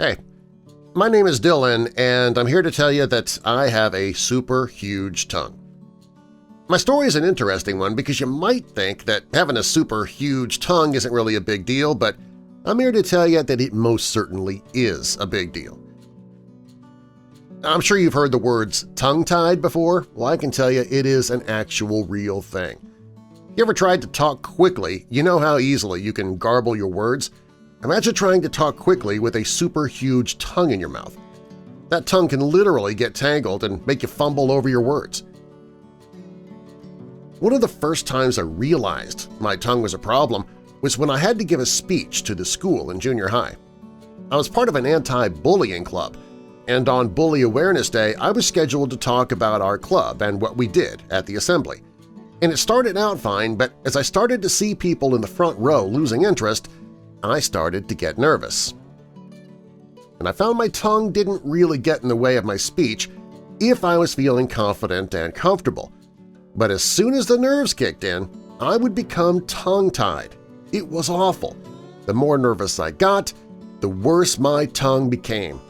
Hey, my name is Dylan, and I'm here to tell you that I have a super huge tongue. My story is an interesting one because you might think that having a super huge tongue isn't really a big deal, but I'm here to tell you that it most certainly is a big deal. I'm sure you've heard the words tongue-tied before. Well, I can tell you it is an actual real thing. You ever tried to talk quickly? You know how easily you can garble your words? Imagine trying to talk quickly with a super huge tongue in your mouth. That tongue can literally get tangled and make you fumble over your words. One of the first times I realized my tongue was a problem was when I had to give a speech to the school in junior high. I was part of an anti-bullying club, and on Bully Awareness Day I was scheduled to talk about our club and what we did at the assembly. And it started out fine, but as I started to see people in the front row losing interest, I started to get nervous. And I found my tongue didn't really get in the way of my speech if I was feeling confident and comfortable. But as soon as the nerves kicked in, I would become tongue-tied. It was awful. The more nervous I got, the worse my tongue became.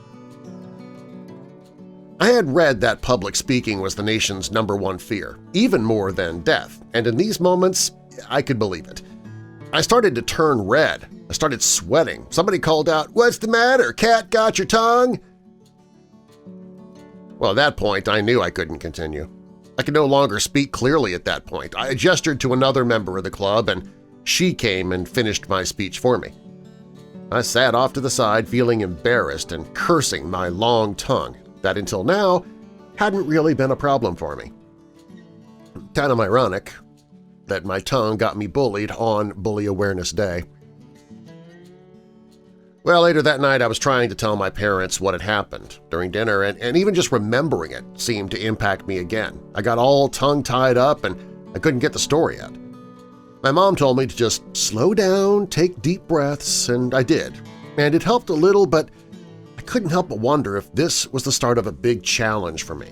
I had read that public speaking was the nation's #1 fear, even more than death, and in these moments, I could believe it. I started to turn red. I started sweating. Somebody called out, "What's the matter? Cat got your tongue?" Well, at that point, I knew I couldn't continue. I could no longer speak clearly at that point. I gestured to another member of the club, and she came and finished my speech for me. I sat off to the side feeling embarrassed and cursing my long tongue that until now hadn't really been a problem for me. Kind of ironic that my tongue got me bullied on Bully Awareness Day. Well, later that night I was trying to tell my parents what had happened during dinner, and even just remembering it seemed to impact me again. I got all tongue-tied up and I couldn't get the story out. My mom told me to just slow down, take deep breaths, and I did. And it helped a little, but I couldn't help but wonder if this was the start of a big challenge for me.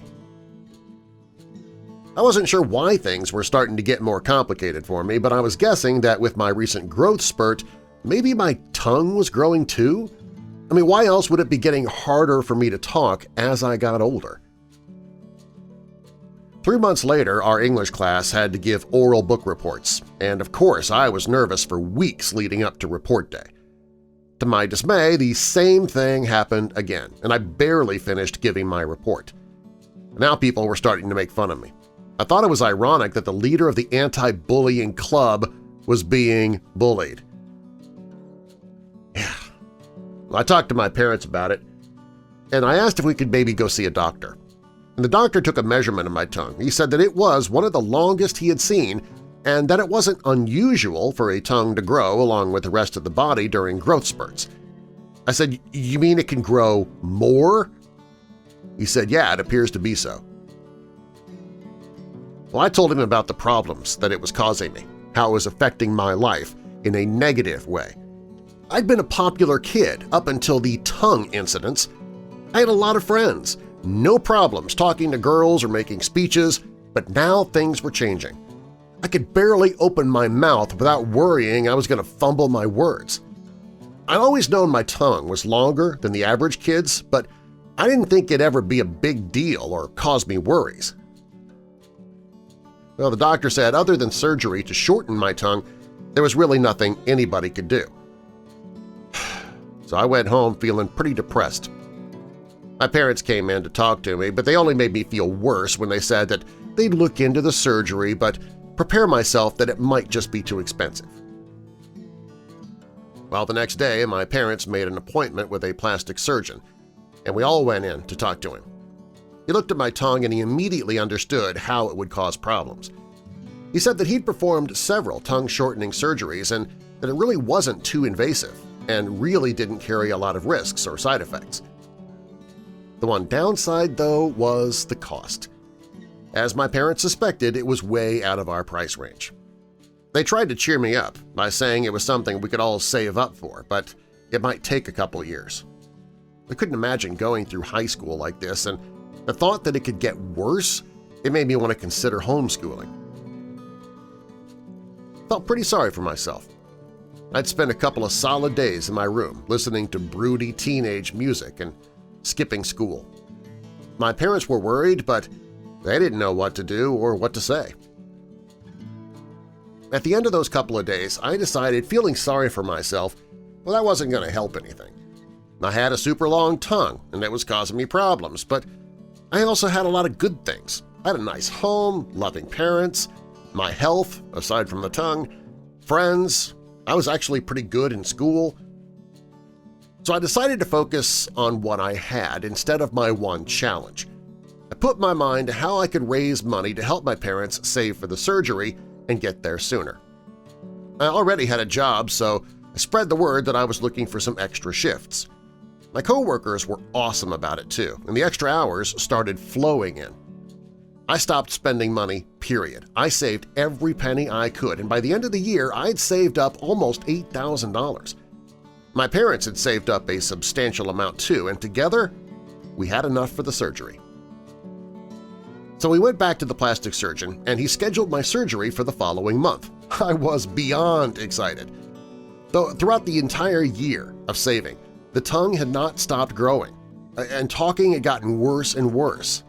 I wasn't sure why things were starting to get more complicated for me, but I was guessing that with my recent growth spurt, maybe my tongue was growing too? I mean, why else would it be getting harder for me to talk as I got older? 3 months later, our English class had to give oral book reports, and of course I was nervous for weeks leading up to report day. To my dismay, the same thing happened again, and I barely finished giving my report. Now people were starting to make fun of me. I thought it was ironic that the leader of the anti-bullying club was being bullied. Yeah. I talked to my parents about it, and I asked if we could maybe go see a doctor. And the doctor took a measurement of my tongue. He said that it was one of the longest he had seen and that it wasn't unusual for a tongue to grow along with the rest of the body during growth spurts. I said, "You mean it can grow more?" He said, "Yeah, it appears to be so." Well, I told him about the problems that it was causing me, how it was affecting my life in a negative way. I'd been a popular kid up until the tongue incidents. I had a lot of friends, no problems talking to girls or making speeches, but now things were changing. I could barely open my mouth without worrying I was going to fumble my words. I'd always known my tongue was longer than the average kid's, but I didn't think it'd ever be a big deal or cause me worries. Well, the doctor said other than surgery to shorten my tongue, there was really nothing anybody could do. So I went home feeling pretty depressed. My parents came in to talk to me, but they only made me feel worse when they said that they'd look into the surgery but prepare myself that it might just be too expensive. Well, the next day my parents made an appointment with a plastic surgeon, and we all went in to talk to him. He looked at my tongue and he immediately understood how it would cause problems. He said that he'd performed several tongue-shortening surgeries and that it really wasn't too invasive and really didn't carry a lot of risks or side effects. The one downside, though, was the cost. As my parents suspected, it was way out of our price range. They tried to cheer me up by saying it was something we could all save up for, but it might take a couple years. I couldn't imagine going through high school like this, and the thought that it could get worse, it made me want to consider homeschooling. Felt pretty sorry for myself. I'd spend a couple of solid days in my room listening to broody teenage music and skipping school. My parents were worried, but they didn't know what to do or what to say. At the end of those couple of days, I decided, feeling sorry for myself, well, that wasn't going to help anything. I had a super long tongue, and it was causing me problems, but I also had a lot of good things. I had a nice home, loving parents, my health, aside from the tongue, friends. I was actually pretty good in school. So I decided to focus on what I had instead of my one challenge. I put my mind to how I could raise money to help my parents save for the surgery and get there sooner. I already had a job, so I spread the word that I was looking for some extra shifts. My coworkers were awesome about it too, and the extra hours started flowing in. I stopped spending money, period. I saved every penny I could, and by the end of the year I'd saved up almost $8,000. My parents had saved up a substantial amount too, and together we had enough for the surgery. So we went back to the plastic surgeon, and he scheduled my surgery for the following month. I was beyond excited. Though throughout the entire year of saving, the tongue had not stopped growing, and talking had gotten worse and worse.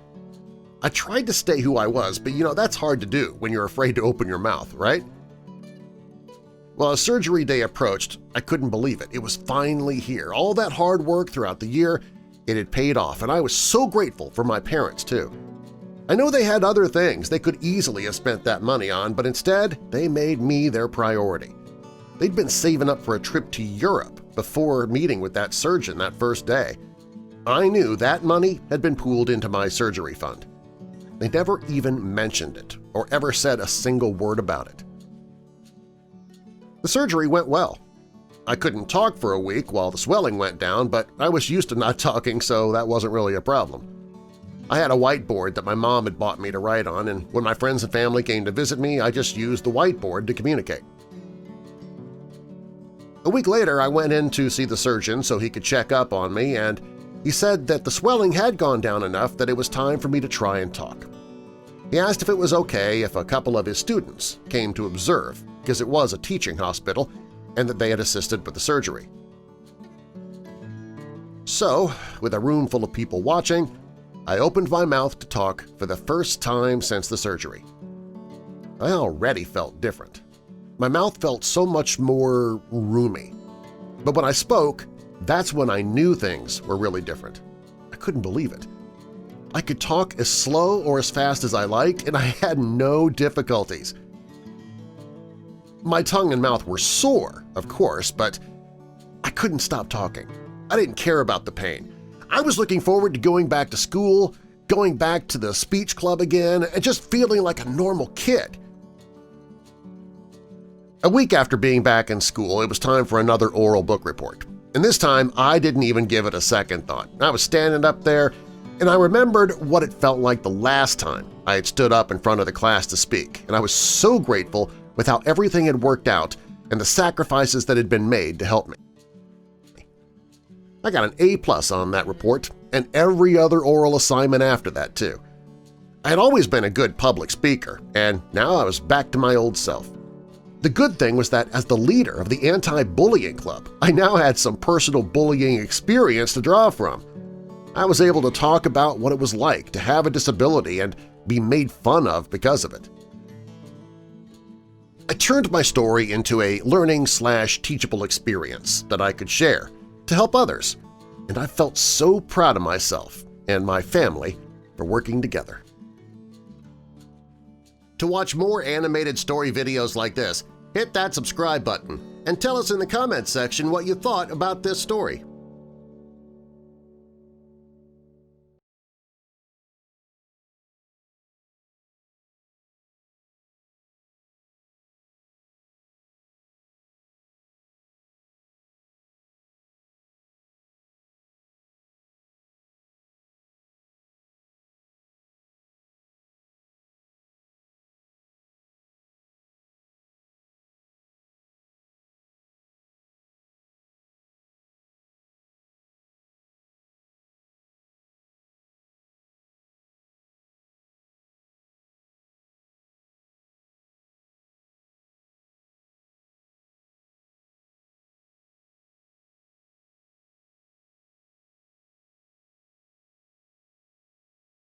I tried to stay who I was, but that's hard to do when you're afraid to open your mouth, right? Well, as surgery day approached, I couldn't believe it. It was finally here. All that hard work throughout the year, it had paid off, and I was so grateful for my parents, too. I know they had other things they could easily have spent that money on, but instead they made me their priority. They'd been saving up for a trip to Europe before meeting with that surgeon that first day. I knew that money had been pooled into my surgery fund. They never even mentioned it or ever said a single word about it. The surgery went well. I couldn't talk for a week while the swelling went down, but I was used to not talking, so that wasn't really a problem. I had a whiteboard that my mom had bought me to write on, and when my friends and family came to visit me, I just used the whiteboard to communicate. A week later, I went in to see the surgeon so he could check up on me, and he said that the swelling had gone down enough that it was time for me to try and talk. He asked if it was okay if a couple of his students came to observe, because it was a teaching hospital, and that they had assisted with the surgery. So, with a room full of people watching, I opened my mouth to talk for the first time since the surgery. I already felt different. My mouth felt so much more roomy. But when I spoke, that's when I knew things were really different. I couldn't believe it. I could talk as slow or as fast as I liked, and I had no difficulties. My tongue and mouth were sore, of course, but I couldn't stop talking. I didn't care about the pain. I was looking forward to going back to school, going back to the speech club again, and just feeling like a normal kid. A week after being back in school, it was time for another oral book report. And this time, I didn't even give it a second thought. I was standing up there, and I remembered what it felt like the last time I had stood up in front of the class to speak, and I was so grateful with how everything had worked out and the sacrifices that had been made to help me. I got an A+ on that report, and every other oral assignment after that, too. I had always been a good public speaker, and now I was back to my old self. The good thing was that as the leader of the anti-bullying club, I now had some personal bullying experience to draw from. I was able to talk about what it was like to have a disability and be made fun of because of it. I turned my story into a learning/teachable experience that I could share to help others, and I felt so proud of myself and my family for working together. To watch more animated story videos like this, hit that subscribe button and tell us in the comments section what you thought about this story.